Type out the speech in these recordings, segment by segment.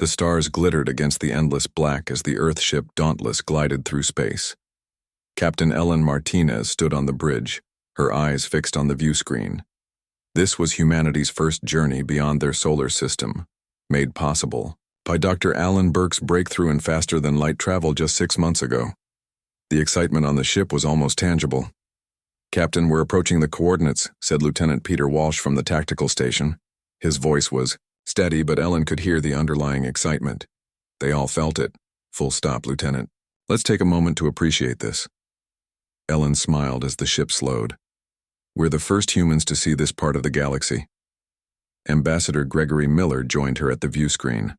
The stars glittered against the endless black as the Earth-ship Dauntless glided through space. Captain Ellen Martinez stood on the bridge, her eyes fixed on the viewscreen. This was humanity's first journey beyond their solar system, made possible by Dr. Alan Burke's breakthrough in faster-than-light travel just 6 months ago. The excitement on the ship was almost tangible. "Captain, we're approaching the coordinates," said Lieutenant Peter Walsh from the tactical station. His voice was steady, but Ellen could hear the underlying excitement. They all felt it. "Full stop, Lieutenant. Let's take a moment to appreciate this." Ellen smiled as the ship slowed. "We're the first humans to see this part of the galaxy." Ambassador Gregory Miller joined her at the viewscreen.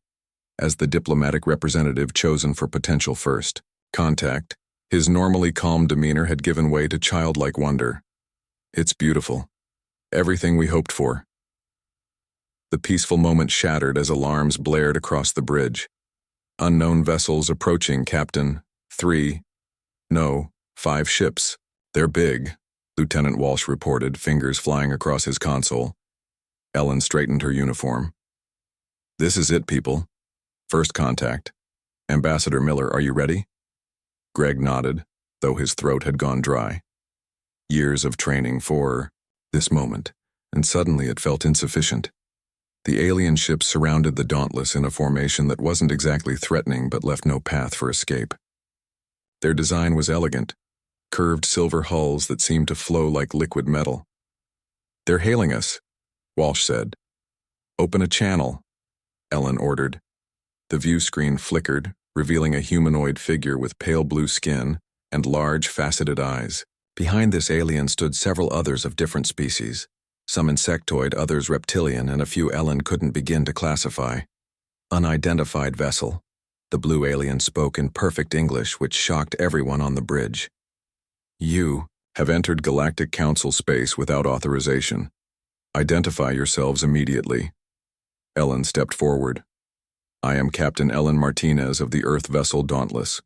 As the diplomatic representative chosen for potential first contact, his normally calm demeanor had given way to childlike wonder. "It's beautiful. Everything we hoped for." The peaceful moment shattered as alarms blared across the bridge. "Unknown vessels approaching, Captain. 5 ships. They're big," Lieutenant Walsh reported, fingers flying across his console. Ellen straightened her uniform. "This is it, people. First contact. Ambassador Miller, are you ready?" Greg nodded, though his throat had gone dry. Years of training for this moment, and suddenly it felt insufficient. The alien ships surrounded the Dauntless in a formation that wasn't exactly threatening but left no path for escape. Their design was elegant, curved silver hulls that seemed to flow like liquid metal. "They're hailing us," Walsh said. "Open a channel," Ellen ordered. The view screen flickered, revealing a humanoid figure with pale blue skin and large, faceted eyes. Behind this alien stood several others of different species, some insectoid, others reptilian, and a few Ellen couldn't begin to classify. "Unidentified vessel," the blue alien spoke in perfect English, which shocked everyone on the bridge. "You have entered Galactic Council space without authorization. Identify yourselves immediately." Ellen stepped forward. "I am Captain Ellen Martinez of the Earth vessel Dauntless.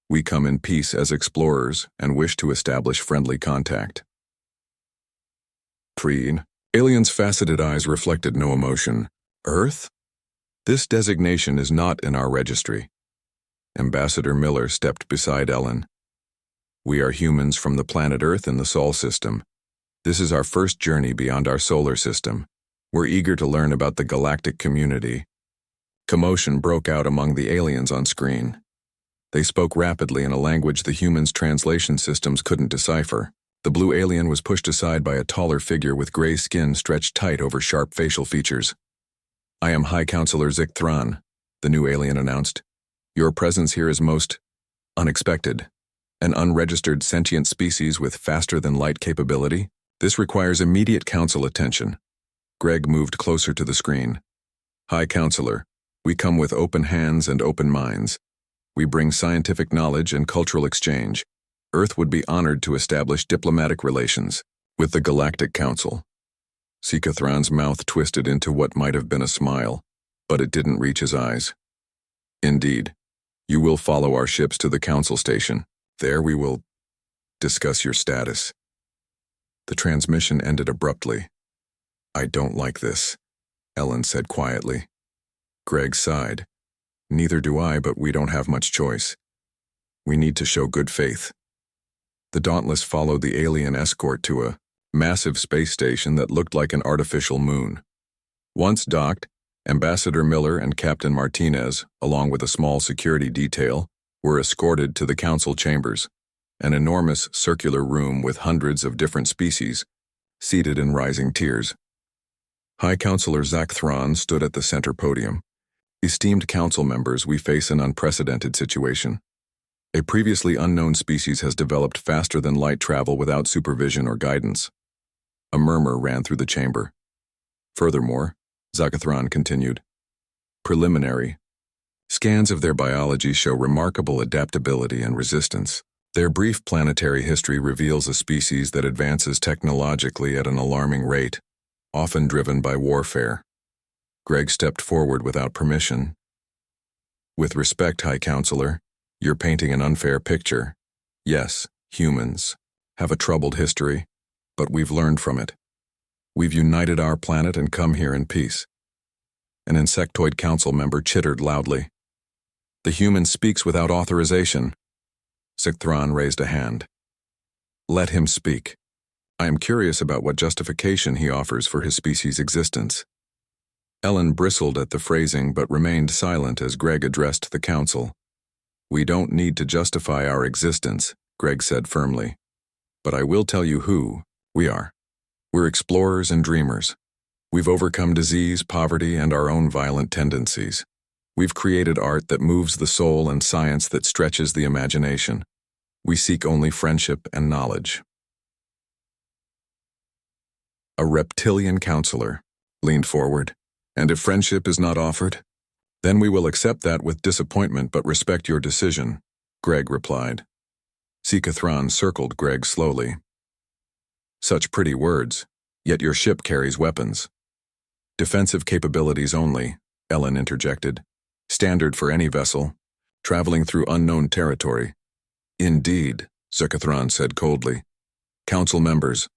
We come in peace as explorers and wish to establish friendly contact." Alien's faceted eyes reflected no emotion. "Earth? This designation is not in our registry." Ambassador Miller stepped beside Ellen. "We are humans from the planet Earth in the Sol system. This is our first journey beyond our solar system. We're eager to learn about the galactic community." Commotion broke out among the aliens on screen. They spoke rapidly in a language the humans' translation systems couldn't decipher. The blue alien was pushed aside by a taller figure with gray skin stretched tight over sharp facial features. "I am High Counselor Zik Thran," the new alien announced. "Your presence here is most unexpected. An unregistered sentient species with faster-than-light capability? This requires immediate council attention." Greg moved closer to the screen. "High Counselor, we come with open hands and open minds. We bring scientific knowledge and cultural exchange. Earth would be honored to establish diplomatic relations with the Galactic Council." Sikathran's mouth twisted into what might have been a smile, but it didn't reach his eyes. "Indeed. You will follow our ships to the Council Station. There we will discuss your status." The transmission ended abruptly. "I don't like this," Ellen said quietly. Greg sighed. "Neither do I, but we don't have much choice. We need to show good faith." The Dauntless followed the alien escort to a massive space station that looked like an artificial moon. Once docked, Ambassador Miller and Captain Martinez, along with a small security detail, were escorted to the council chambers, an enormous circular room with hundreds of different species, seated in rising tiers. High Counselor Zak Thran stood at the center podium. "Esteemed council members, we face an unprecedented situation. A previously unknown species has developed faster-than-light travel without supervision or guidance." A murmur ran through the chamber. "Furthermore," Zakathran continued, "preliminary scans of their biology show remarkable adaptability and resistance. Their brief planetary history reveals a species that advances technologically at an alarming rate, often driven by warfare." Greg stepped forward without permission. "With respect, High Counselor, you're painting an unfair picture. Yes, humans have a troubled history, but we've learned from it. We've united our planet and come here in peace." An insectoid council member chittered loudly. The human speaks without authorization. Sikthron raised a hand. Let him speak. I am curious about what justification he offers for his species' existence. Ellen bristled at the phrasing but remained silent as Greg addressed the council. We don't need to justify our existence, Greg said firmly. But I will tell you who we are. We're explorers and dreamers. We've overcome disease, poverty, and our own violent tendencies. We've created art that moves the soul and science that stretches the imagination. We seek only friendship and knowledge. A reptilian counselor leaned forward. And if friendship is not offered, then we will accept that with disappointment but respect your decision, Greg replied. Sikthron circled Greg slowly. Such pretty words, yet your ship carries weapons. Defensive capabilities only, Ellen interjected. Standard for any vessel, traveling through unknown territory. Indeed, Sikthron said coldly. Council members,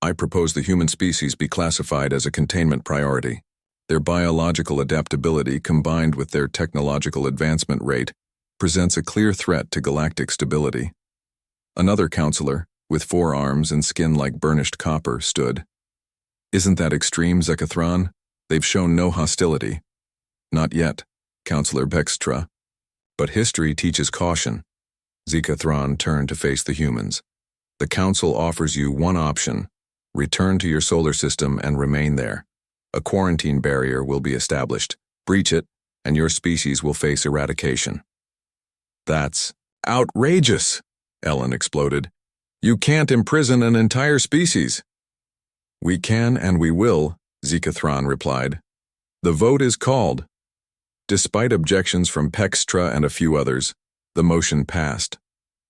I propose the human species be classified as a containment priority. Their biological adaptability combined with their technological advancement rate presents a clear threat to galactic stability. Another counselor, with 4 arms and skin like burnished copper, stood. Isn't that extreme, Sikthron? They've shown no hostility. Not yet, Counselor Bextra. But history teaches caution. Sikthron turned to face the humans. The council offers you one option. Return to your solar system and remain there. A quarantine barrier will be established. Breach it, and your species will face eradication. That's outrageous, Ellen exploded. You can't imprison an entire species. We can and we will, Sikthron replied. The vote is called. Despite objections from Pextra and a few others, the motion passed.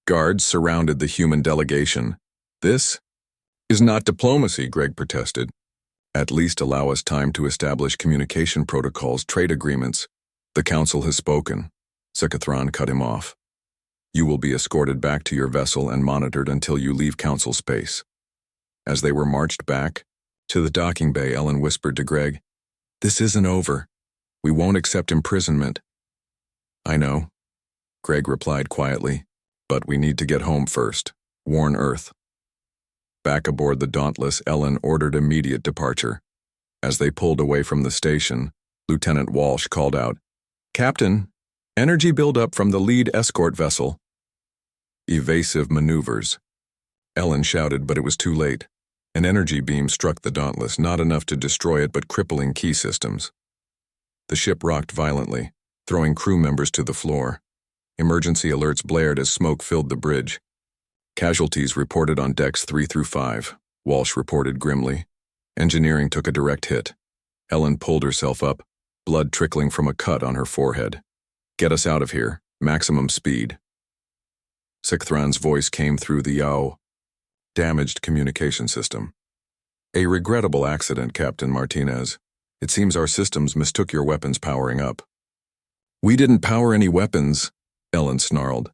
Guards surrounded the human delegation. This is not diplomacy, Greg protested. At least allow us time to establish communication protocols, trade agreements. The council has spoken. Sikthron cut him off. You will be escorted back to your vessel and monitored until you leave council space. As they were marched back to the docking bay, Ellen whispered to Greg, This isn't over. We won't accept imprisonment. I know, Greg replied quietly, but we need to get home first. Warn Earth. Back aboard the Dauntless, Ellen ordered immediate departure. As they pulled away from the station, Lieutenant Walsh called out, Captain, energy buildup from the lead escort vessel. Evasive maneuvers. Ellen shouted, but it was too late. An energy beam struck the Dauntless, not enough to destroy it, but crippling key systems. The ship rocked violently, throwing crew members to the floor. Emergency alerts blared as smoke filled the bridge. Casualties reported on decks 3 through 5, Walsh reported grimly. Engineering took a direct hit. Ellen pulled herself up, blood trickling from a cut on her forehead. Get us out of here, maximum speed. Sikthron's voice came through the yaw. Damaged communication system. A regrettable accident, Captain Martinez. It seems our systems mistook your weapons powering up. We didn't power any weapons, Ellen snarled.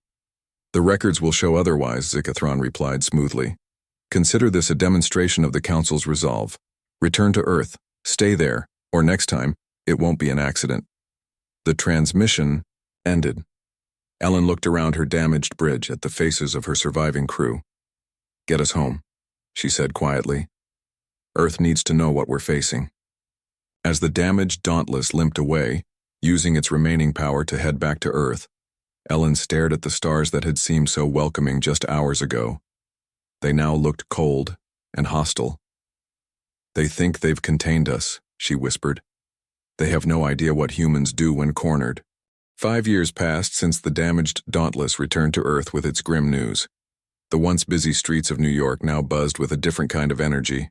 The records will show otherwise, Sikthron replied smoothly. Consider this a demonstration of the Council's resolve. Return to Earth, stay there, or next time, it won't be an accident. The transmission ended. Ellen looked around her damaged bridge at the faces of her surviving crew. Get us home, she said quietly. Earth needs to know what we're facing. As the damaged Dauntless limped away, using its remaining power to head back to Earth, Ellen stared at the stars that had seemed so welcoming just hours ago. They now looked cold and hostile. They think they've contained us, she whispered. They have no idea what humans do when cornered. 5 years passed since the damaged Dauntless returned to Earth with its grim news. The once busy streets of New York now buzzed with a different kind of energy.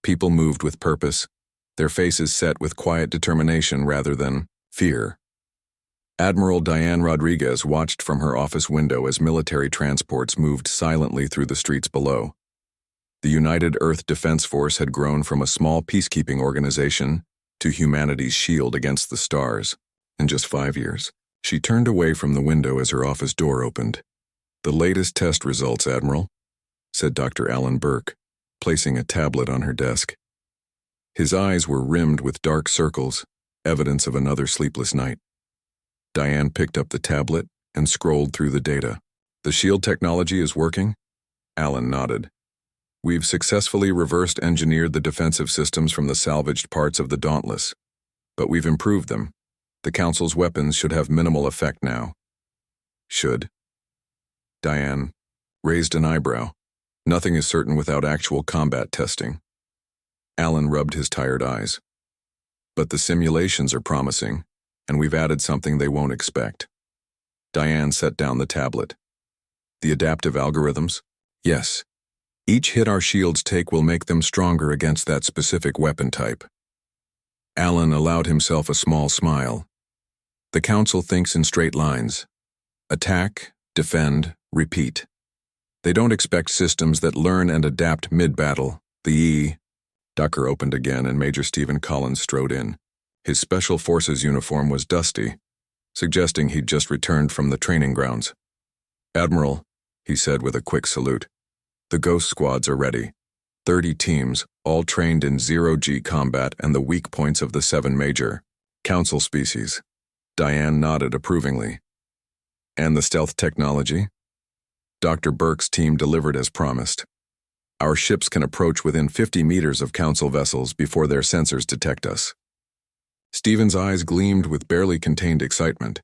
People moved with purpose, their faces set with quiet determination rather than fear. Admiral Diane Rodriguez watched from her office window as military transports moved silently through the streets below. The United Earth Defense Force had grown from a small peacekeeping organization to humanity's shield against the stars in just 5 years. She turned away from the window as her office door opened. The latest test results, Admiral, said Dr. Alan Burke, placing a tablet on her desk. His eyes were rimmed with dark circles, Evidence of another sleepless night. Diane picked up the tablet and scrolled through the data. The shield technology is working? Alan nodded. We've successfully reversed engineered the defensive systems from the salvaged parts of the Dauntless. But we've improved them. The Council's weapons should have minimal effect now. Should? Diane raised an eyebrow. Nothing is certain without actual combat testing. Alan rubbed his tired eyes. But the simulations are promising, and we've added something they won't expect. Diane set down the tablet. The adaptive algorithms? Yes. Each hit our shields take will make them stronger against that specific weapon type. Alan allowed himself a small smile. The Council thinks in straight lines. Attack, defend, repeat. They don't expect systems that learn and adapt mid-battle. The E. Ducker opened again and Major Stephen Collins strode in. His Special Forces uniform was dusty, suggesting he'd just returned from the training grounds. Admiral, he said with a quick salute. The Ghost Squads are ready. 30 teams, all trained in zero-G combat and the weak points of the 7 major Council species. Diane nodded approvingly. And the stealth technology? Dr. Burke's team delivered as promised. Our ships can approach within 50 meters of Council vessels before their sensors detect us. Stephen's eyes gleamed with barely contained excitement.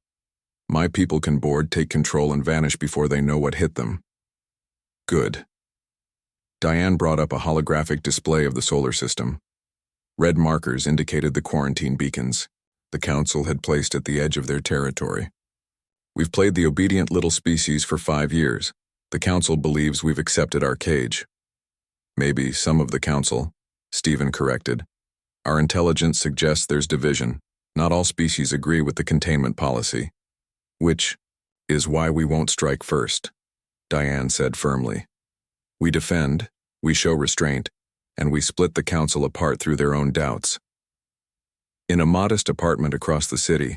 My people can board, take control, and vanish before they know what hit them. Good. Diane brought up a holographic display of the solar system. Red markers indicated the quarantine beacons the Council had placed at the edge of their territory. We've played the obedient little species for 5 years. The Council believes we've accepted our cage. Maybe some of the Council, Stephen corrected. Our intelligence suggests there's division. Not all species agree with the containment policy. Which is why we won't strike first, Diane said firmly. We defend, we show restraint, and we split the Council apart through their own doubts. In a modest apartment across the city,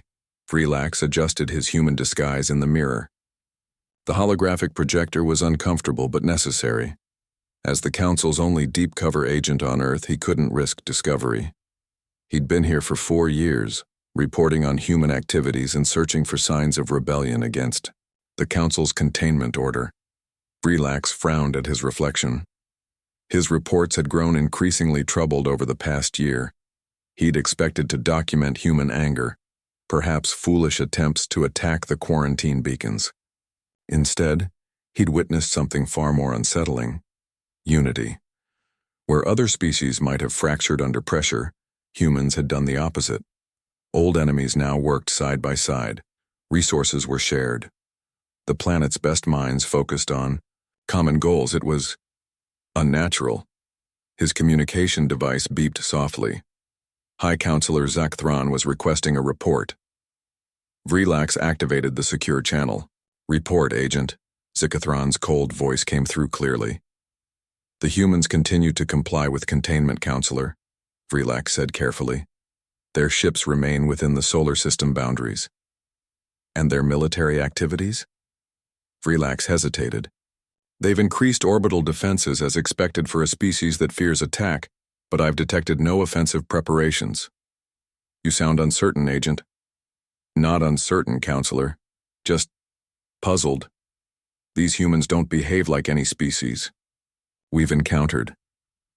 Freelax adjusted his human disguise in the mirror. The holographic projector was uncomfortable but necessary. As the Council's only deep-cover agent on Earth, he couldn't risk discovery. He'd been here for 4 years, reporting on human activities and searching for signs of rebellion against the Council's containment order. Freelax frowned at his reflection. His reports had grown increasingly troubled over the past year. He'd expected to document human anger, perhaps foolish attempts to attack the quarantine beacons. Instead, he'd witnessed something far more unsettling. Unity. Where other species might have fractured under pressure, humans had done the opposite. Old enemies now worked side by side. Resources were shared. The planet's best minds focused on common goals. It was unnatural. His communication device beeped softly. High Counselor Zakthron was requesting a report. Vreelax activated the secure channel. Report, Agent. Zikathron's cold voice came through clearly. The humans continue to comply with containment, Counselor, Vreelax said carefully. Their ships remain within the solar system boundaries. And their military activities? Vreelax hesitated. They've increased orbital defenses as expected for a species that fears attack, but I've detected no offensive preparations. You sound uncertain, Agent. Not uncertain, Counselor. Just puzzled. These humans don't behave like any species we've encountered.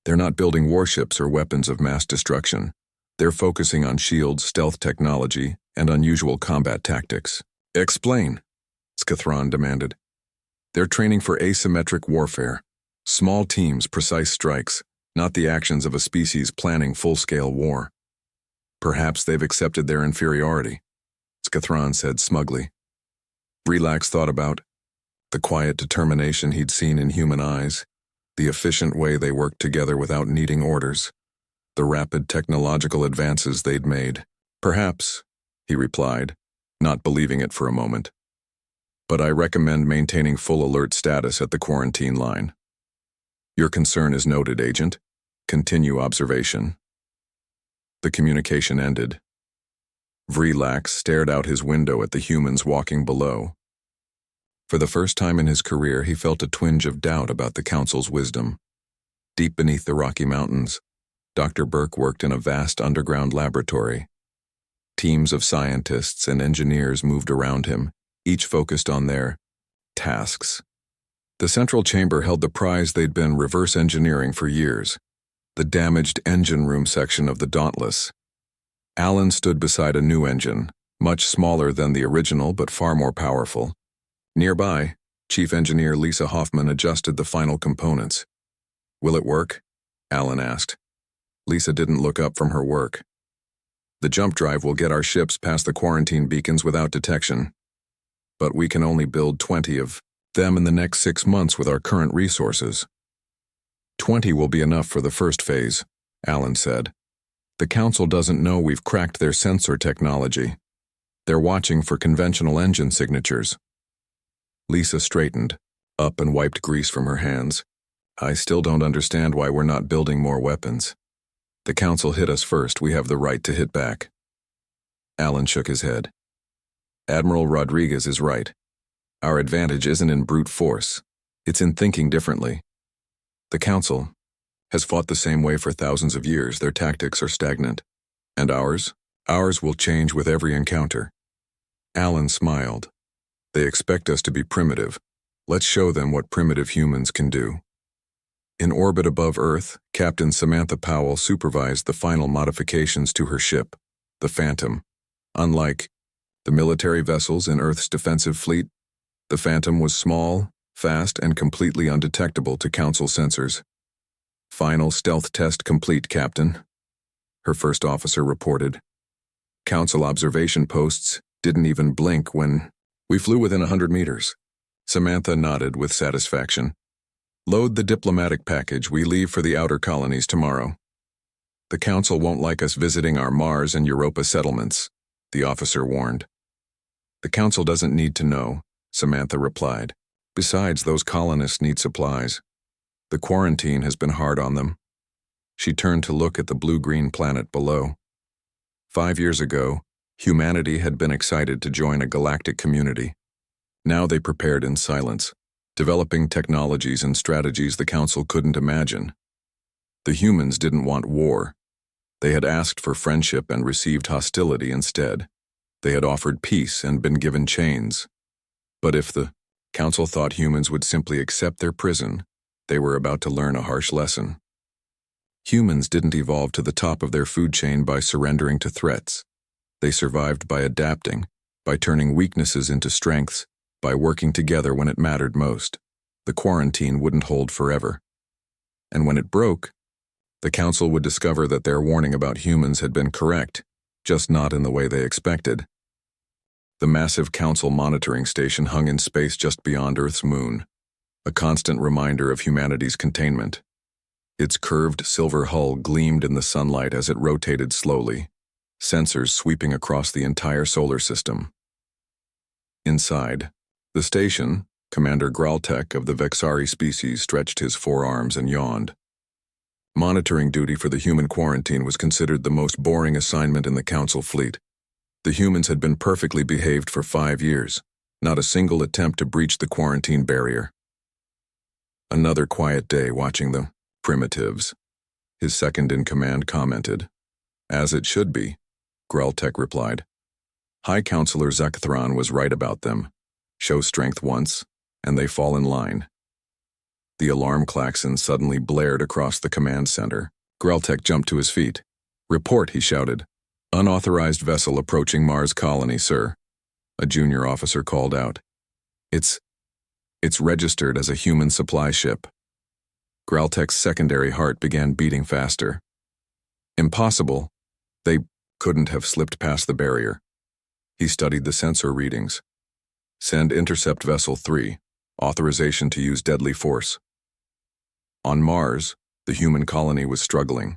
They're not building warships or weapons of mass destruction. They're focusing on shields, stealth technology, and unusual combat tactics. Explain, Skathron demanded. They're training for asymmetric warfare. Small teams, precise strikes, not the actions of a species planning full-scale war. Perhaps they've accepted their inferiority, Skathron said smugly. Relax thought about the quiet determination he'd seen in human eyes, the efficient way they worked together without needing orders, the rapid technological advances they'd made. Perhaps, he replied, not believing it for a moment. But I recommend maintaining full alert status at the quarantine line. Your concern is noted, Agent. Continue observation. The communication ended. Vreelax stared out his window at the humans walking below. For the first time in his career, he felt a twinge of doubt about the Council's wisdom. Deep beneath the Rocky Mountains, Dr. Burke worked in a vast underground laboratory. Teams of scientists and engineers moved around him, each focused on their tasks. The central chamber held the prize they'd been reverse engineering for years, the damaged engine room section of the Dauntless. Alan stood beside a new engine, much smaller than the original but far more powerful. Nearby, Chief Engineer Lisa Hoffman adjusted the final components. "Will it work?" Alan asked. Lisa didn't look up from her work. "The jump drive will get our ships past the quarantine beacons without detection. But we can only build 20 of them in the next 6 months with our current resources." 20 will be enough for the first phase, Alan said. "The Council doesn't know we've cracked their sensor technology. They're watching for conventional engine signatures." Lisa straightened, up and wiped grease from her hands. "I still don't understand why we're not building more weapons. The Council hit us first, we have the right to hit back." Alan shook his head. "Admiral Rodriguez is right. Our advantage isn't in brute force, it's in thinking differently. The Council has fought the same way for thousands of years. Their tactics are stagnant. And ours will change with every encounter." Alan smiled. "They expect us to be primitive. Let's show them what primitive humans can do." In orbit above Earth, Captain Samantha Powell supervised the final modifications to her ship, the Phantom. Unlike the military vessels in Earth's defensive fleet, the Phantom was small, fast, and completely undetectable to Council sensors. "Final stealth test complete, Captain," her first officer reported. "Council observation posts didn't even blink when we flew within 100 meters. Samantha nodded with satisfaction. "Load the diplomatic package. We leave for the outer colonies tomorrow." "The Council won't like us visiting our Mars and Europa settlements," the officer warned. "The Council doesn't need to know," Samantha replied. "Besides, those colonists need supplies. The quarantine has been hard on them." She turned to look at the blue-green planet below. 5 years ago, humanity had been excited to join a galactic community. Now they prepared in silence, developing technologies and strategies the Council couldn't imagine. The humans didn't want war. They had asked for friendship and received hostility instead. They had offered peace and been given chains. But if the Council thought humans would simply accept their prison, they were about to learn a harsh lesson. Humans didn't evolve to the top of their food chain by surrendering to threats. They survived by adapting, by turning weaknesses into strengths, by working together when it mattered most. The quarantine wouldn't hold forever. And when it broke, the Council would discover that their warning about humans had been correct, just not in the way they expected. The massive Council monitoring station hung in space just beyond Earth's moon, a constant reminder of humanity's containment. Its curved silver hull gleamed in the sunlight as it rotated slowly, sensors sweeping across the entire solar system. Inside the station, Commander Graltek of the Vexari species stretched his forearms and yawned. Monitoring duty for the human quarantine was considered the most boring assignment in the Council fleet. The humans had been perfectly behaved for 5 years, not a single attempt to breach the quarantine barrier. Another quiet day watching the primitives, his second-in-command commented. "As it should be," Graltek replied. "High Counselor Zekthron was right about them. Show strength once, and they fall in line." The alarm klaxon suddenly blared across the command center. Graltek jumped to his feet. "Report," he shouted. "Unauthorized vessel approaching Mars colony, sir," a junior officer called out. It's registered as a human supply ship." Graltek's secondary heart began beating faster. "Impossible. They couldn't have slipped past the barrier." He studied the sensor readings. "Send Intercept Vessel 3. Authorization to use deadly force." On Mars, the human colony was struggling.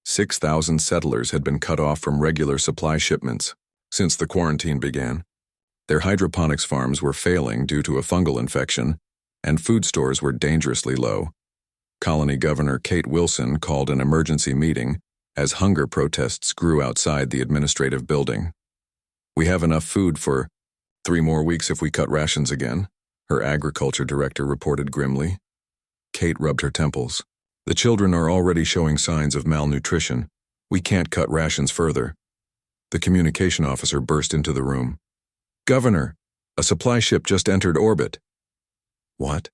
6,000 settlers had been cut off from regular supply shipments since the quarantine began. Their hydroponics farms were failing due to a fungal infection, and food stores were dangerously low. Colony Governor Kate Wilson called an emergency meeting as hunger protests grew outside the administrative building. "We have enough food for 3 more weeks if we cut rations again," her agriculture director reported grimly. Kate rubbed her temples. "The children are already showing signs of malnutrition. We can't cut rations further." The communication officer burst into the room. "Governor, a supply ship just entered orbit." "What?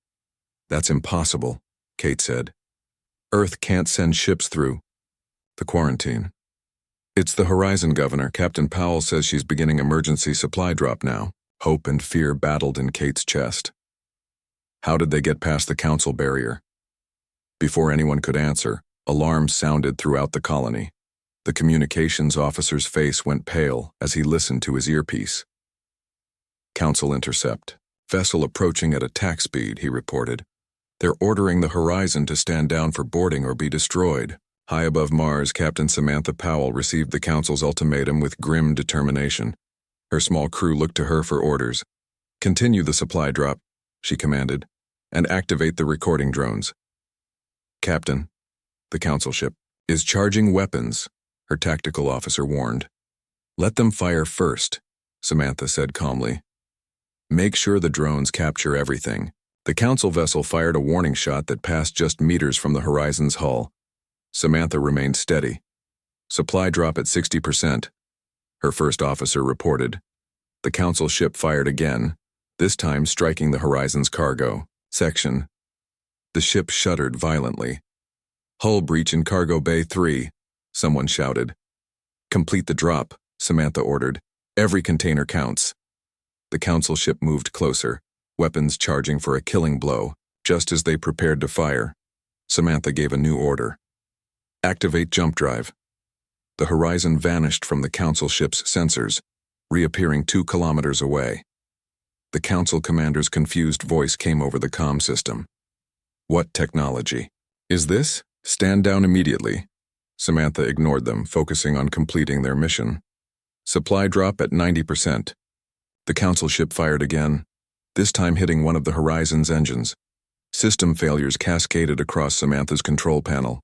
That's impossible," Kate said. "Earth can't send ships through." "The quarantine." "It's the Horizon, Governor. Captain Powell says she's beginning emergency supply drop now." Hope and fear battled in Kate's chest. How did they get past the council barrier? Before anyone could answer, alarms sounded throughout the colony. The communications officer's face went pale as he listened to his earpiece. "Council intercept. Vessel approaching at attack speed," he reported. "They're ordering the Horizon to stand down for boarding or be destroyed." High above Mars, Captain Samantha Powell received the council's ultimatum with grim determination. Her small crew looked to her for orders. "Continue the supply drop," she commanded, "and activate the recording drones." "Captain, the council ship is charging weapons," her tactical officer warned. "Let them fire first," Samantha said calmly. "Make sure the drones capture everything." The council vessel fired a warning shot that passed just meters from the Horizon's hull. Samantha remained steady. "Supply drop at 60%. Her first officer reported. The council ship fired again, this time striking the Horizon's cargo section. The ship shuddered violently. "Hull breach in Cargo Bay 3, someone shouted. "Complete the drop," Samantha ordered. "Every container counts." The council ship moved closer, weapons charging for a killing blow. Just as they prepared to fire, Samantha gave a new order. "Activate jump drive." The Horizon vanished from the council ship's sensors, reappearing 2 kilometers away. The council commander's confused voice came over the comm system. "What technology is this? Stand down immediately." Samantha ignored them, focusing on completing their mission. "Supply drop at 90%. The council ship fired again, this time hitting one of the Horizon's engines. System failures cascaded across Samantha's control panel.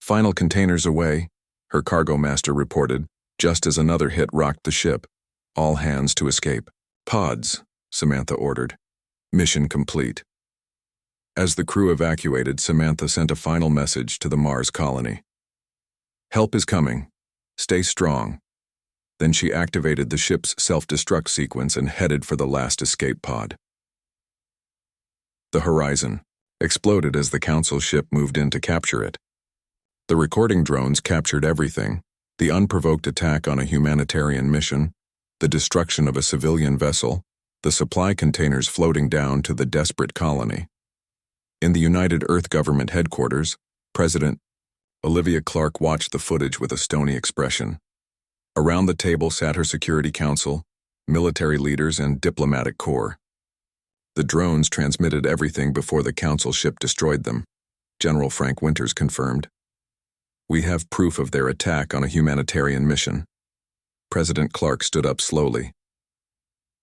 "Final containers away," her cargo master reported, just as another hit rocked the ship. "All hands to escape." "Pods," Samantha ordered. "Mission complete." As the crew evacuated, Samantha sent a final message to the Mars colony. "Help is coming. Stay strong." Then she activated the ship's self-destruct sequence and headed for the last escape pod. The Horizon exploded as the council ship moved in to capture it. The recording drones captured everything: the unprovoked attack on a humanitarian mission, the destruction of a civilian vessel, the supply containers floating down to the desperate colony. In the United Earth Government headquarters, President Olivia Clark watched the footage with a stony expression. Around the table sat her Security Council, military leaders, and diplomatic corps. The drones transmitted everything before the council ship destroyed them, General Frank Winters confirmed. "We have proof of their attack on a humanitarian mission." President Clark stood up slowly.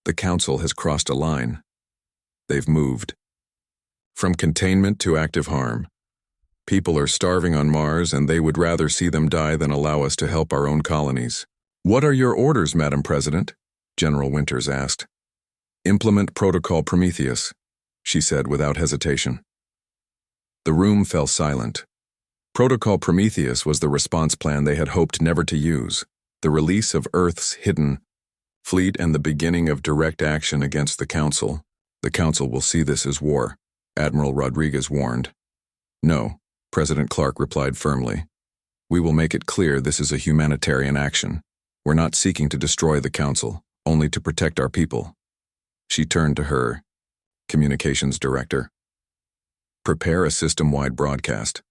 "The council has crossed a line. They've moved from containment to active harm. People are starving on Mars, and they would rather see them die than allow us to help our own colonies." "What are your orders, Madam President?" General Winters asked. "Implement Protocol Prometheus," she said without hesitation. The room fell silent. Protocol Prometheus was the response plan they had hoped never to use, the release of Earth's hidden fleet and the beginning of direct action against the Council. "The Council will see this as war," Admiral Rodriguez warned. "No," President Clark replied firmly. "We will make it clear this is a humanitarian action. We're not seeking to destroy the Council, only to protect our people." She turned to her communications director. "Prepare a system-wide broadcast.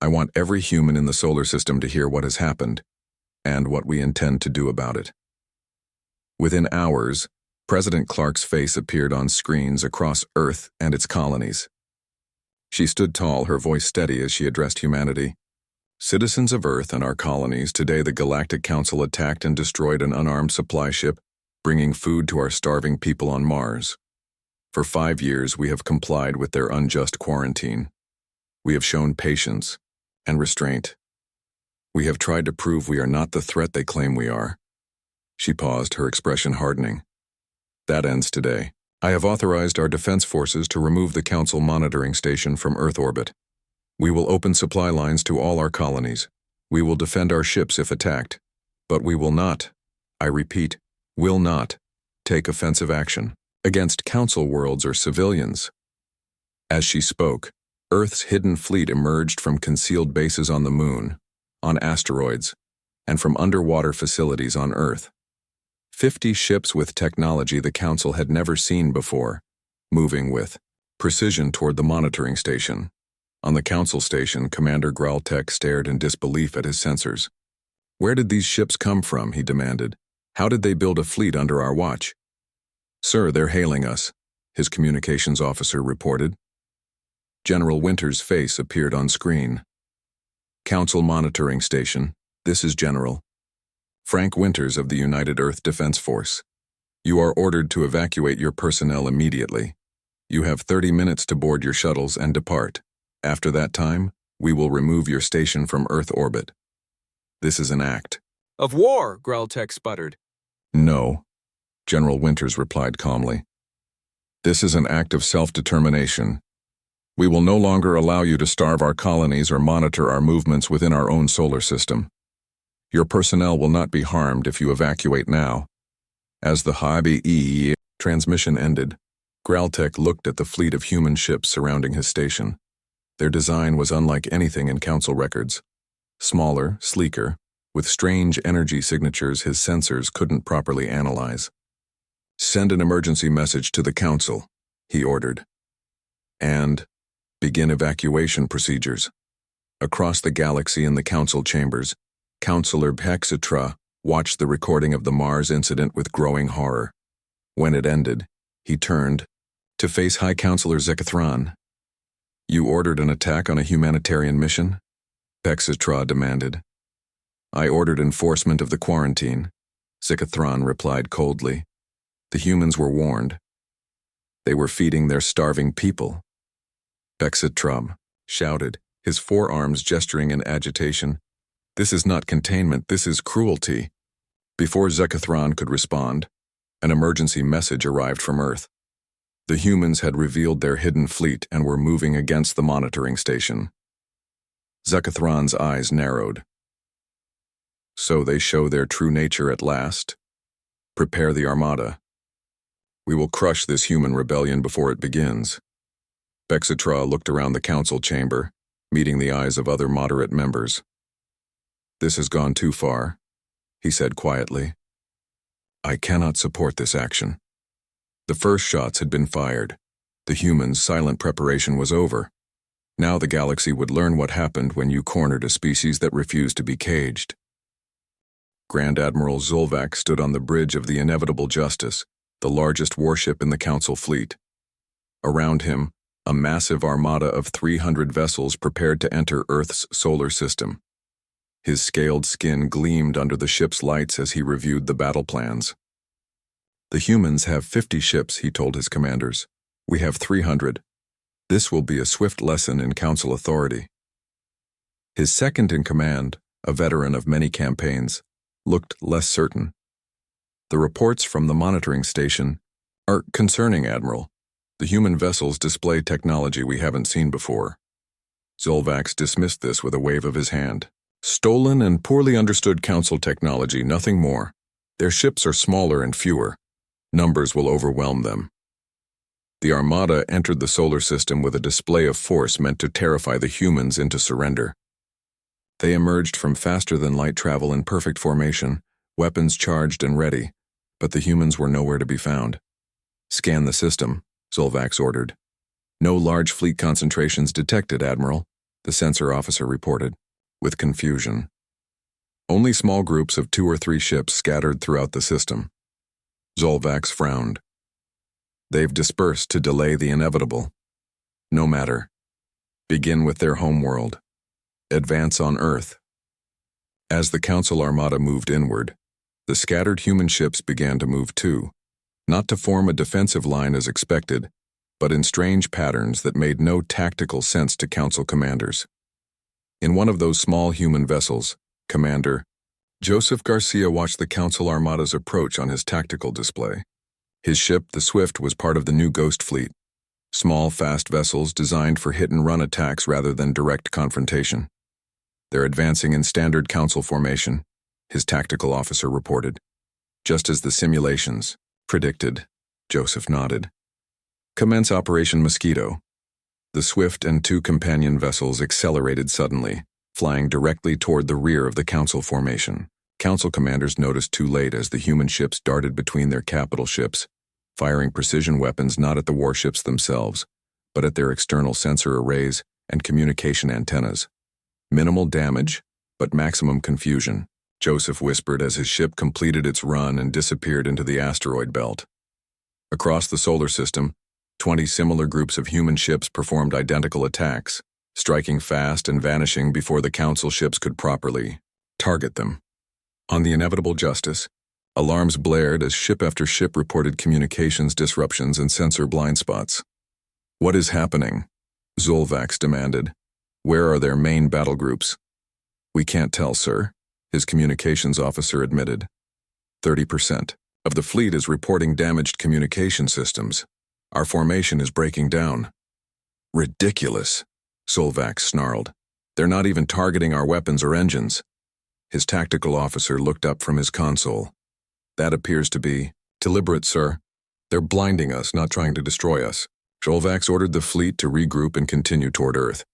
I want every human in the solar system to hear what has happened and what we intend to do about it." Within hours, President Clark's face appeared on screens across Earth and its colonies. She stood tall, her voice steady as she addressed humanity. "Citizens of Earth and our colonies, today the Galactic Council attacked and destroyed an unarmed supply ship, bringing food to our starving people on Mars. For 5 years, we have complied with their unjust quarantine. We have shown patience and restraint. We have tried to prove we are not the threat they claim we are." She paused, her expression hardening. "That ends today. I have authorized our defense forces to remove the Council monitoring station from Earth orbit. We will open supply lines to all our colonies. We will defend our ships if attacked. But we will not, I repeat, will not, take offensive action against Council worlds or civilians. As she spoke, Earth's hidden fleet emerged from concealed bases on the Moon, on asteroids, and from underwater facilities on Earth. 50 ships with technology the Council had never seen before, moving with precision toward the monitoring station. On the Council station, Commander Graltek stared in disbelief at his sensors. "Where did these ships come from?" he demanded. "How did they build a fleet under our watch?" "Sir, they're hailing us," his communications officer reported. General Winter's face appeared on screen. "Council monitoring station, this is General Frank Winters of the United Earth Defense Force. You are ordered to evacuate your personnel immediately. You have 30 minutes to board your shuttles and depart. After that time, we will remove your station from Earth orbit. This is an act of war," Graltek sputtered. "No," General Winters replied calmly. "This is an act of self-determination. We will no longer allow you to starve our colonies or monitor our movements within our own solar system. Your personnel will not be harmed if you evacuate now." As the HFY transmission ended, Graltek looked at the fleet of human ships surrounding his station. Their design was unlike anything in Council records. Smaller, sleeker, with strange energy signatures his sensors couldn't properly analyze. "Send an emergency message to the Council," he ordered. "And begin evacuation procedures." Across the galaxy in the Council chambers, Councillor Hexatra watched the recording of the Mars incident with growing horror. When it ended, he turned to face High Councillor Zekathron. "You ordered an attack on a humanitarian mission?" Hexatra demanded. "I ordered enforcement of the quarantine," Zekathron replied coldly. "The humans were warned. They were feeding their starving people." Hexatra shouted, his forearms gesturing in agitation. "This is not containment, this is cruelty." Before Zekathron could respond, an emergency message arrived from Earth. The humans had revealed their hidden fleet and were moving against the monitoring station. Zekathron's eyes narrowed. "So they show their true nature at last? Prepare the Armada. We will crush this human rebellion before it begins." Hexatra looked around the Council chamber, meeting the eyes of other moderate members. "This has gone too far," he said quietly. "I cannot support this action." The first shots had been fired. The humans' silent preparation was over. Now the galaxy would learn what happened when you cornered a species that refused to be caged. Grand Admiral Zulvac stood on the bridge of the Inevitable Justice, the largest warship in the Council fleet. Around him, a massive armada of 300 vessels prepared to enter Earth's solar system. His scaled skin gleamed under the ship's lights as he reviewed the battle plans. "The humans have 50 ships," he told his commanders. "We have 300. This will be a swift lesson in Council authority." His second-in-command, a veteran of many campaigns, looked less certain. "The reports from the monitoring station are concerning, Admiral. The human vessels display technology we haven't seen before." Zulvax dismissed this with a wave of his hand. "Stolen and poorly understood Council technology, nothing more. Their ships are smaller and fewer. Numbers will overwhelm them." The Armada entered the solar system with a display of force meant to terrify the humans into surrender. They emerged from faster-than-light travel in perfect formation, weapons charged and ready, but the humans were nowhere to be found. "Scan the system," Zulvax ordered. "No large fleet concentrations detected, Admiral," the sensor officer reported, with confusion. "Only small groups of 2 or 3 ships scattered throughout the system." Zulvax frowned. "They've dispersed to delay the inevitable. No matter. Begin with their homeworld. Advance on Earth." As the Council Armada moved inward, the scattered human ships began to move too, not to form a defensive line as expected, but in strange patterns that made no tactical sense to Council commanders. In one of those small human vessels, Commander Joseph Garcia watched the Council Armada's approach on his tactical display. His ship, the Swift, was part of the new Ghost Fleet. Small, fast vessels designed for hit-and-run attacks rather than direct confrontation. They're advancing in standard Council formation. his tactical officer reported. Just as the simulations predicted, Joseph nodded. Commence Operation Mosquito. The Swift and two companion vessels accelerated suddenly, flying directly toward the rear of the Council formation. Council commanders noticed too late as the human ships darted between their capital ships, firing precision weapons not at the warships themselves, but at their external sensor arrays and communication antennas. Minimal damage, but maximum confusion, Joseph whispered as his ship completed its run and disappeared into the asteroid belt. Across the solar system, 20 similar groups of human ships performed identical attacks, striking fast and vanishing before the Council ships could properly target them. On the inevitable justice, alarms blared as ship after ship reported communications disruptions and sensor blind spots. What is happening? Zolvax demanded. Where are their main battle groups? We can't tell, sir, his communications officer admitted. 30% of the fleet is reporting damaged communication systems. Our formation is breaking down. Ridiculous, Zolvax snarled. They're not even targeting our weapons or engines. His tactical officer looked up from his console. That appears to be deliberate, sir. They're blinding us, not trying to destroy us. Zolvax ordered the fleet to regroup and continue toward Earth.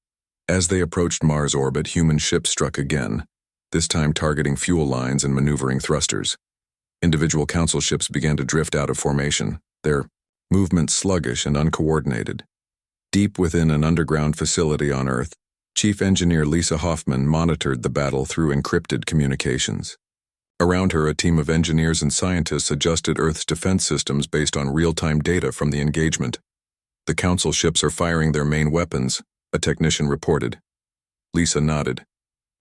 As they approached Mars orbit, human ships struck again, this time targeting fuel lines and maneuvering thrusters. Individual Council ships began to drift out of formation, their movement sluggish and uncoordinated. Deep within an underground facility on Earth, Chief Engineer Lisa Hoffman monitored the battle through encrypted communications. Around her, a team of engineers and scientists adjusted Earth's defense systems based on real-time data from the engagement. The Council ships are firing their main weapons, a technician reported. Lisa nodded.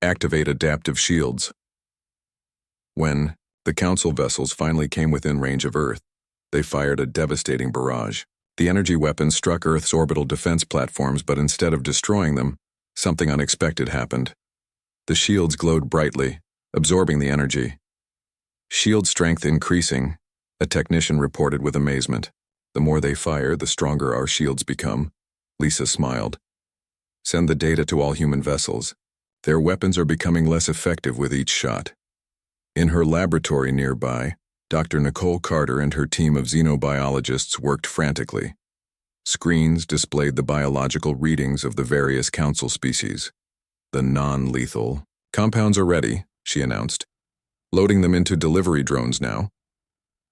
Activate adaptive shields. When the Council vessels finally came within range of Earth, they fired a devastating barrage. The energy weapons struck Earth's orbital defense platforms, but instead of destroying them, something unexpected happened. The shields glowed brightly, absorbing the energy. Shield strength increasing, a technician reported with amazement. The more they fire, the stronger our shields become. Lisa smiled. Send the data to all human vessels. Their weapons are becoming less effective with each shot. In her laboratory nearby, Dr. Nicole Carter and her team of xenobiologists worked frantically. Screens displayed the biological readings of the various Council species. The non-lethal compounds are ready, she announced. Loading them into delivery drones now.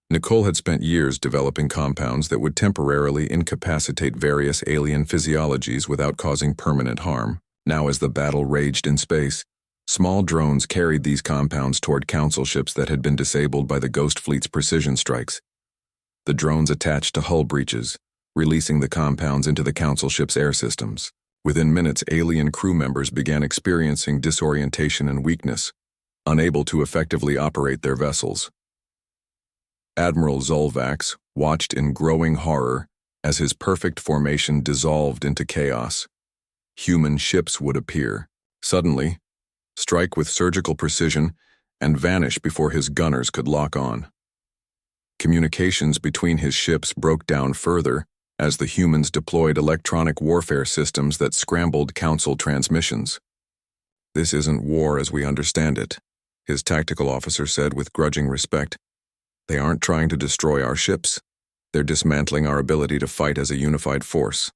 Nicole had spent years developing compounds that would temporarily incapacitate various alien physiologies without causing permanent harm. Now, as the battle raged in space, small drones carried these compounds toward Council ships that had been disabled by the Ghost Fleet's precision strikes. The drones attached to hull breaches, releasing the compounds into the Council ships' air systems. Within minutes, alien crew members began experiencing disorientation and weakness, unable to effectively operate their vessels. Admiral Zolvax watched in growing horror as his perfect formation dissolved into chaos. Human ships would appear, suddenly, strike with surgical precision, and vanish before his gunners could lock on. Communications between his ships broke down further as the humans deployed electronic warfare systems that scrambled Council transmissions. This isn't war as we understand it, his tactical officer said with grudging respect. They aren't trying to destroy our ships. They're dismantling our ability to fight as a unified force.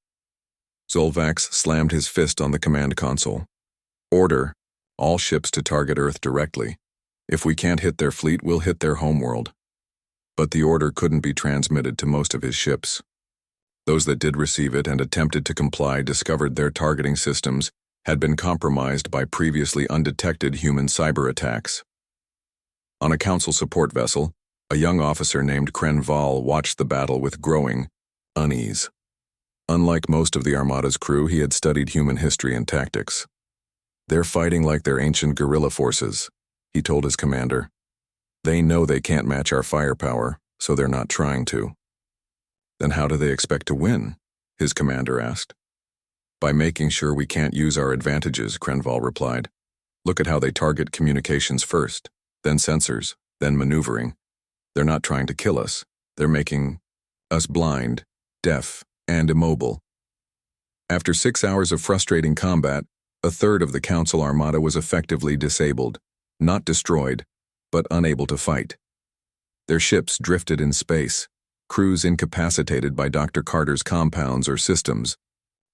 Zolvax slammed his fist on the command console. Order, all ships to target Earth directly. If we can't hit their fleet, we'll hit their homeworld. But the order couldn't be transmitted to most of his ships. Those that did receive it and attempted to comply discovered their targeting systems had been compromised by previously undetected human cyber attacks. On a Council support vessel, a young officer named Krenval watched the battle with growing unease. Unlike most of the Armada's crew, he had studied human history and tactics. They're fighting like their ancient guerrilla forces, he told his commander. They know they can't match our firepower, so they're not trying to. Then how do they expect to win? His commander asked. By making sure we can't use our advantages, Krenval replied. Look at how they target communications first, then sensors, then maneuvering. They're not trying to kill us. They're making us blind, deaf, and immobile. After 6 hours of frustrating combat, a third of the Council Armada was effectively disabled, not destroyed, but unable to fight. Their ships drifted in space, crews incapacitated by Dr. Carter's compounds or systems,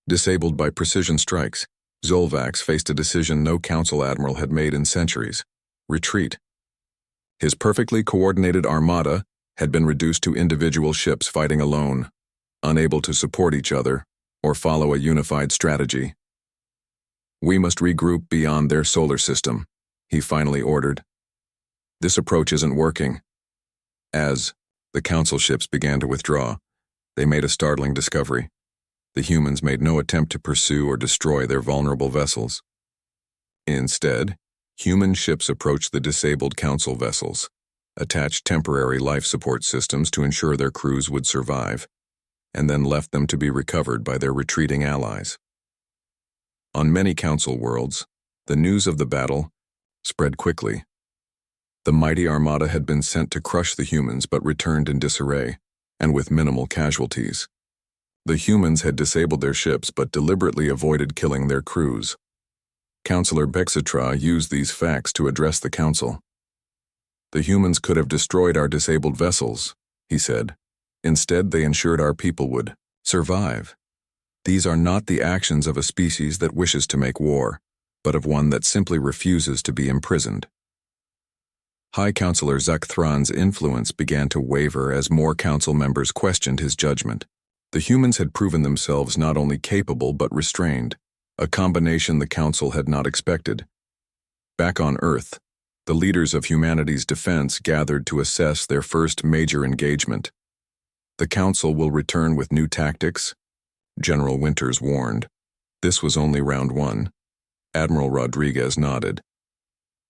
disabled by precision strikes. Zolvax faced a decision no council admiral had made in centuries: retreat. His perfectly coordinated armada had been reduced to individual ships fighting alone, unable to support each other or follow a unified strategy. "We must regroup beyond their solar system," he finally ordered. "This approach isn't working." As the council ships began to withdraw, they made a startling discovery. The humans made no attempt to pursue or destroy their vulnerable vessels. Instead, human ships approached the disabled council vessels, attached temporary life support systems to ensure their crews would survive, and then left them to be recovered by their retreating allies. On many council worlds, the news of the battle spread quickly. The mighty armada had been sent to crush the humans but returned in disarray, and with minimal casualties. The humans had disabled their ships but deliberately avoided killing their crews. Councillor Bexitra used these facts to address the council. "The humans could have destroyed our disabled vessels," he said. "Instead, they ensured our people would survive. These are not the actions of a species that wishes to make war, but of one that simply refuses to be imprisoned." High Councillor Zakthran's influence began to waver as more council members questioned his judgment. The humans had proven themselves not only capable but restrained, a combination the council had not expected. Back on Earth, the leaders of humanity's defense gathered to assess their first major engagement. "The council will return with new tactics," General Winters warned. This was only round one. Admiral Rodriguez nodded.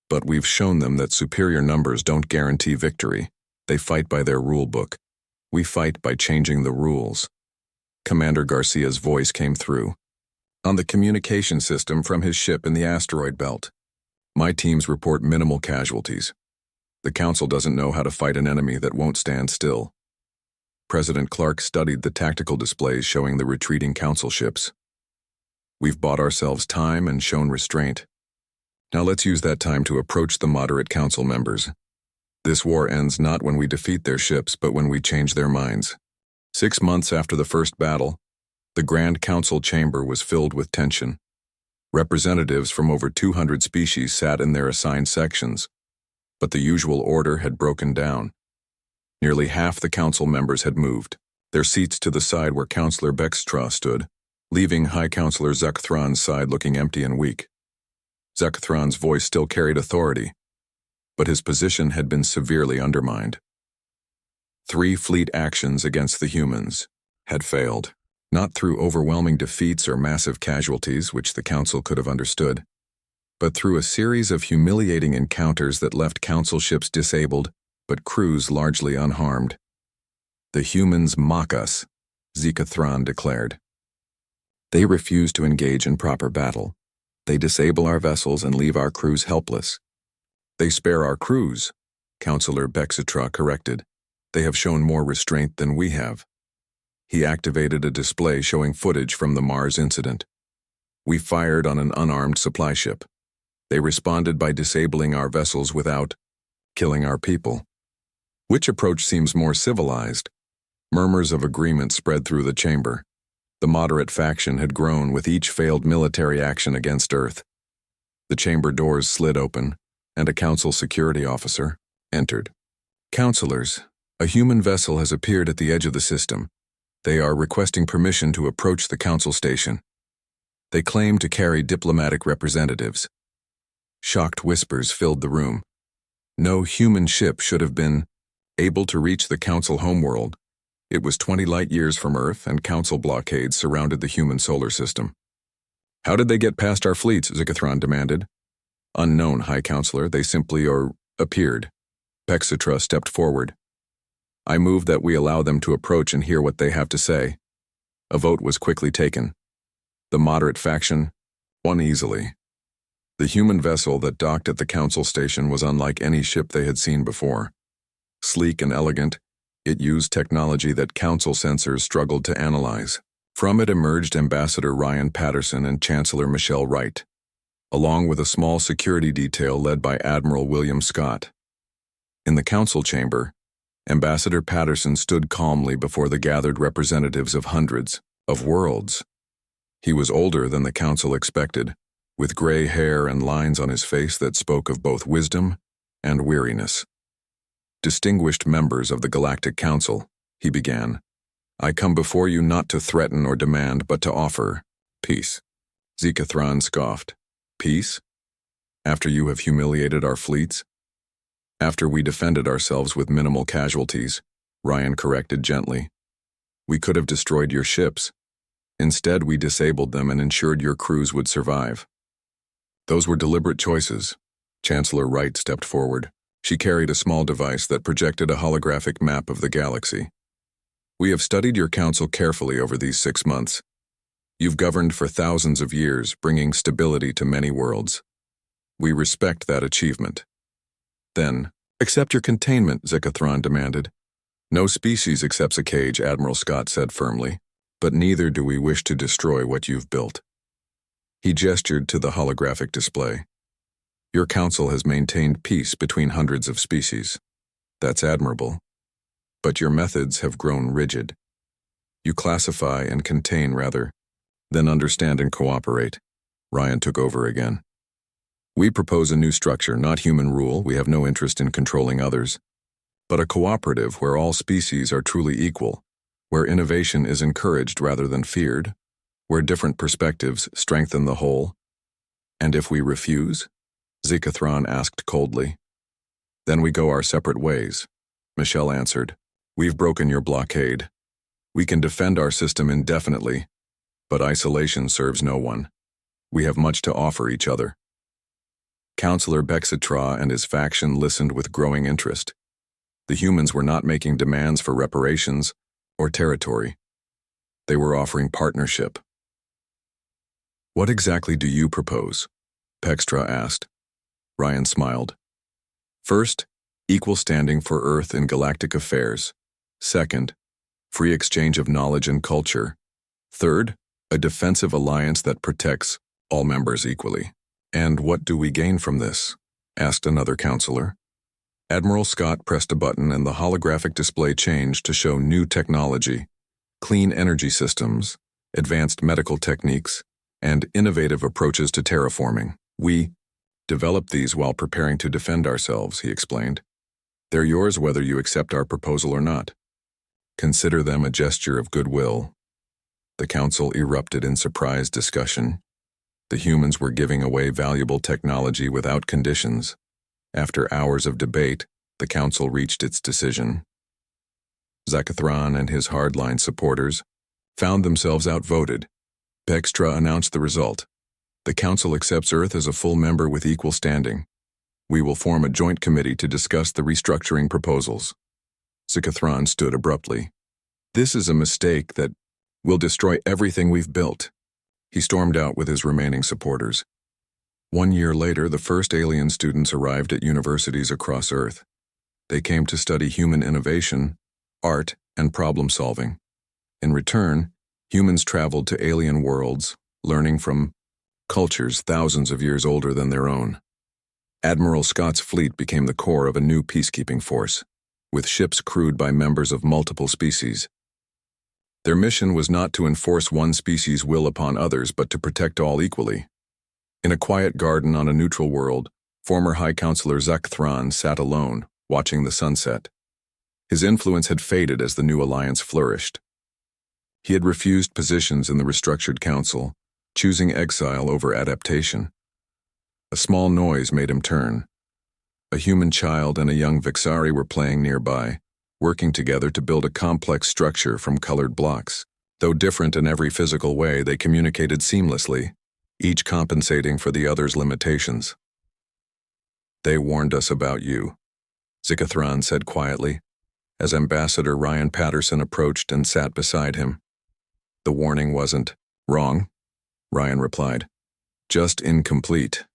"But we've shown them that superior numbers don't guarantee victory. They fight by their rule book. We fight by changing the rules." Commander Garcia's voice came through on the communication system from his ship in the asteroid belt. "My teams report minimal casualties. The council doesn't know how to fight an enemy that won't stand still." President Clark studied the tactical displays showing the retreating council ships. "We've bought ourselves time and shown restraint. Now let's use that time to approach the moderate council members. This war ends not when we defeat their ships, but when we change their minds." 6 months after the first battle, the Grand Council chamber was filled with tension. Representatives from over 200 species sat in their assigned sections, but the usual order had broken down. Nearly half the council members had moved, their seats to the side where Councillor Bextra stood, leaving High Councillor Zakthran's side looking empty and weak. Zakthran's voice still carried authority, but his position had been severely undermined. 3 fleet actions against the humans had failed, not through overwhelming defeats or massive casualties, which the council could have understood, but through a series of humiliating encounters that left council ships disabled, but crews largely unharmed. "The humans mock us," Zikathran declared. "They refuse to engage in proper battle. They disable our vessels and leave our crews helpless." "They spare our crews," Councillor Bexitra corrected. "They have shown more restraint than we have." He activated a display showing footage from the Mars incident. "We fired on an unarmed supply ship. They responded by disabling our vessels without killing our people. Which approach seems more civilized?" Murmurs of agreement spread through the chamber. The moderate faction had grown with each failed military action against Earth. The chamber doors slid open, and a council security officer entered. "Councilors, a human vessel has appeared at the edge of the system. They are requesting permission to approach the council station. They claim to carry diplomatic representatives." Shocked whispers filled the room. No human ship should have been able to reach the council homeworld. It was 20 light-years from Earth, and council blockades surrounded the human solar system. "How did they get past our fleets?" Zikathran demanded. "Unknown, High Councillor. They simply appeared." Bexitra stepped forward. "I move that we allow them to approach and hear what they have to say." A vote was quickly taken. The moderate faction won easily. The human vessel that docked at the council station was unlike any ship they had seen before. Sleek and elegant, it used technology that council sensors struggled to analyze. From it emerged Ambassador Ryan Patterson and Chancellor Michelle Wright, along with a small security detail led by Admiral William Scott. In the council chamber, Ambassador Patterson stood calmly before the gathered representatives of hundreds of worlds. He was older than the council expected, with gray hair and lines on his face that spoke of both wisdom and weariness. Distinguished members of the Galactic Council, he began, I come before you not to threaten or demand, but to offer peace. Zikathron scoffed. Peace? After you have humiliated our fleets? After we defended ourselves with minimal casualties, Ryan corrected gently. We could have destroyed your ships. Instead, we disabled them and ensured your crews would survive. Those were deliberate choices. Chancellor Wright stepped forward. She carried a small device that projected a holographic map of the galaxy. We have studied your council carefully over these 6 months. You've governed for thousands of years, bringing stability to many worlds. We respect that achievement. Then, accept your containment, Zikathron demanded. No species accepts a cage, Admiral Scott said firmly, but neither do we wish to destroy what you've built. He gestured to the holographic display. Your council has maintained peace between hundreds of species. That's admirable. But your methods have grown rigid. You classify and contain rather than understand and cooperate. Ryan took over again. We propose a new structure, not human rule. We have no interest in controlling others, but a cooperative where all species are truly equal, where innovation is encouraged rather than feared, where different perspectives strengthen the whole. And if we refuse? Zikathron asked coldly. Then we go our separate ways, Michelle answered. We've broken your blockade. We can defend our system indefinitely, but isolation serves no one. We have much to offer each other. Councillor Bexitra and his faction listened with growing interest. The humans were not making demands for reparations or territory. They were offering partnership. What exactly do you propose? Bextra asked. Ryan smiled. First, equal standing for Earth in galactic affairs. Second, free exchange of knowledge and culture. Third, a defensive alliance that protects all members equally. And what do we gain from this? Asked another counselor. Admiral Scott pressed a button and the holographic display changed to show new technology, clean energy systems, advanced medical techniques, and innovative approaches to terraforming. We developed these while preparing to defend ourselves, he explained. They're yours whether you accept our proposal or not. Consider them a gesture of goodwill. The council erupted in surprised discussion. The humans were giving away valuable technology without conditions. After hours of debate, the council reached its decision. Zakathron and his hardline supporters found themselves outvoted. Bextra announced the result. The council accepts Earth as a full member with equal standing. We will form a joint committee to discuss the restructuring proposals. Zakathron stood abruptly. This is a mistake that will destroy everything we've built. He stormed out with his remaining supporters. 1 year later, the first alien students arrived at universities across Earth. They came to study human innovation, art, and problem-solving. In return, humans traveled to alien worlds, learning from cultures thousands of years older than their own. Admiral Scott's fleet became the core of a new peacekeeping force, with ships crewed by members of multiple species. Their mission was not to enforce one species' will upon others, but to protect all equally. In a quiet garden on a neutral world, former High Counselor Zakathron sat alone, watching the sunset. His influence had faded as the new alliance flourished. He had refused positions in the restructured council, choosing exile over adaptation. A small noise made him turn. A human child and a young Vixari were playing nearby, working together to build a complex structure from colored blocks. Though different in every physical way, they communicated seamlessly, each compensating for the other's limitations. They warned us about you, Zikathron said quietly, as Ambassador Ryan Patterson approached and sat beside him. The warning wasn't wrong, Ryan replied. Just incomplete.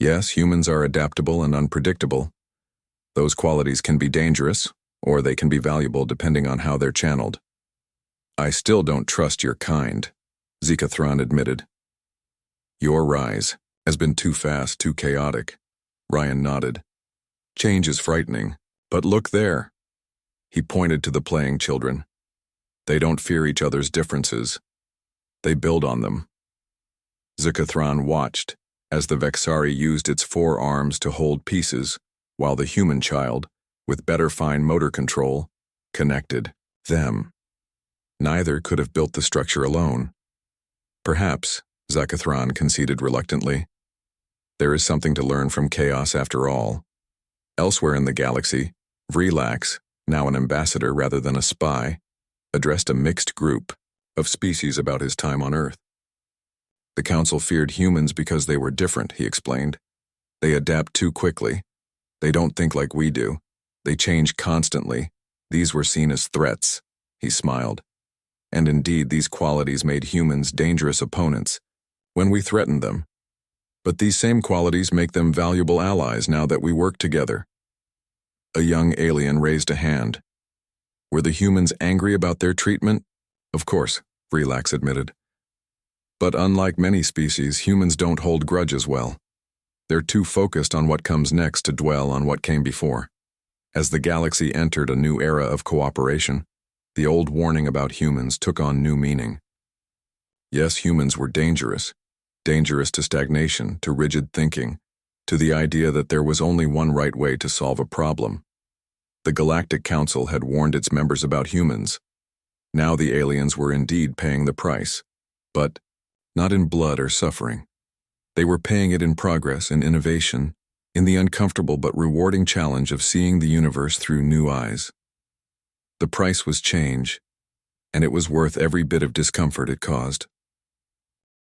Yes, humans are adaptable and unpredictable. Those qualities can be dangerous, or they can be valuable depending on how they're channeled. I still don't trust your kind, Zikathron admitted. Your rise has been too fast, too chaotic. Ryan nodded. Change is frightening, But look there. He pointed to the playing children. They don't fear each other's differences. They build on them. Zucathron watched as the Vexari used its 4 arms to hold pieces, while the human child, with better fine motor control, connected them. Neither could have built the structure alone. Perhaps, Zucathron conceded reluctantly. There is something to learn from chaos after all. Elsewhere in the galaxy, Vrelax, now an ambassador rather than a spy, addressed a mixed group of species about his time on Earth. The Council feared humans because they were different, he explained. They adapt too quickly. They don't think like we do. They change constantly. These were seen as threats, he smiled. And indeed, these qualities made humans dangerous opponents when we threatened them. But these same qualities make them valuable allies now that we work together. A young alien raised a hand. Were the humans angry about their treatment? Of course, Vrelax admitted. But unlike many species, humans don't hold grudges well. They're too focused on what comes next to dwell on what came before. As the galaxy entered a new era of cooperation, the old warning about humans took on new meaning. Yes, humans were dangerous to stagnation, to rigid thinking, to the idea that there was only one right way to solve a problem. The Galactic Council had warned its members about humans. Now the aliens were indeed paying the price, but not in blood or suffering. They were paying it in progress and innovation, in the uncomfortable but rewarding challenge of seeing the universe through new eyes. The price was change, and it was worth every bit of discomfort it caused.